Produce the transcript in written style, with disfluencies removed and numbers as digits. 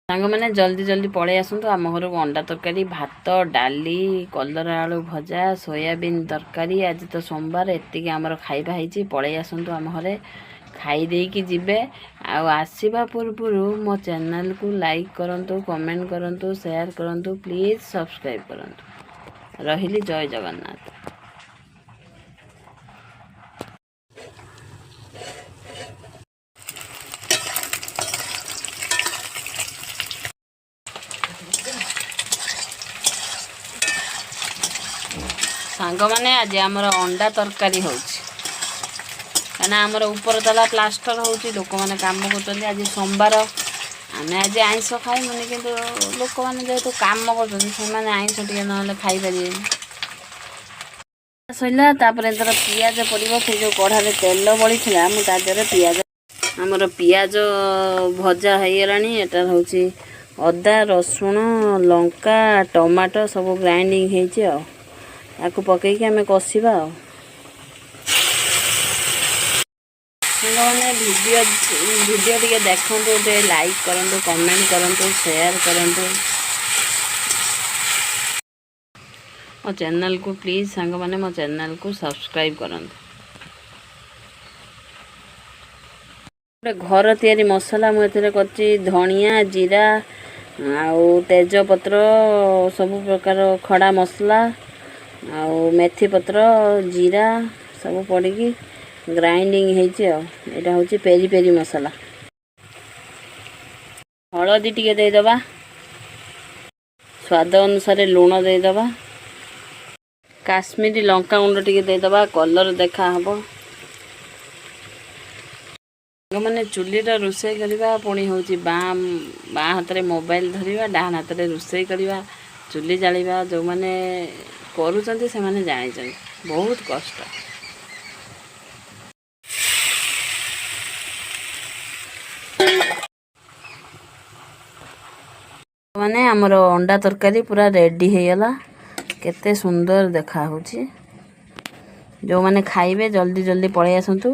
सांग मैंने जल्दी जल्दी पलि आसतु आम घर को अंडा तरकारी भात डाली कलरा आलू भजा सोयाबीन तरकारी आज तो सोमवार एति आमर खाइबा होती पलि आसतु आम घरे खाई जीवे आसवा पूर्व मो चैनल को लाइक करंतु कमेंट करंतु शेयर करंतु प्लीज सब्सक्राइब करंतु रहिली जय जगन्नाथ। सांग मैंने आज आमर अंडा तरकारी होना आमर ऊपर तला प्लास्टर हो लोक मैंने कम कर आज सोमवार आम आज आईष खाइबुनि कि लोक मैंने जेहेतु कम कर आईष टे ना खाईपर सैला तर पियाज पड़ो से जो कढ़ारे तेल बड़ी था मुझे पियाज आमर पियाज भजा हो गलानी एटार हूँ अदा रसुण लंका टमाटो सब ग्राइंडिंग हो पकईकि आम कषा मैंने वीडियो टे देखु लाइक करूँ कमेंट करूँ शेयर करूँ मो चैनल को प्लीज सांग मैंने मो चैनल को सब्सक्राइब करूँ। घर तैयारी मसला मुझे करची धनिया जीरा आउ तेजपत्र सब प्रकार खड़ा मसला आउ मेथी पत्र जीरा सब पड़ी ग्राइंडिंग होता हूँ पेरी पेरी मसला हलदी टिके देदबा स्वाद अनुसार लुण देदबा काश्मीरी लंका गुंड टिके देदबा कलर देखा हबो मैंने चुली रोषे करवा पुणी हूँ बाँ हाथ में मोबाइल धरवा डाण हाथ में रोषे करवा चुली जालिबा जो मैंने करूँ से मैंने जानी बहुत कष्ट मैंने आमर अंडा तरकारी पूरा रेडी हो गला केते सुंदर देखा होची जो मैंने खाइबे जल्दी जल्दी पलि आसतु।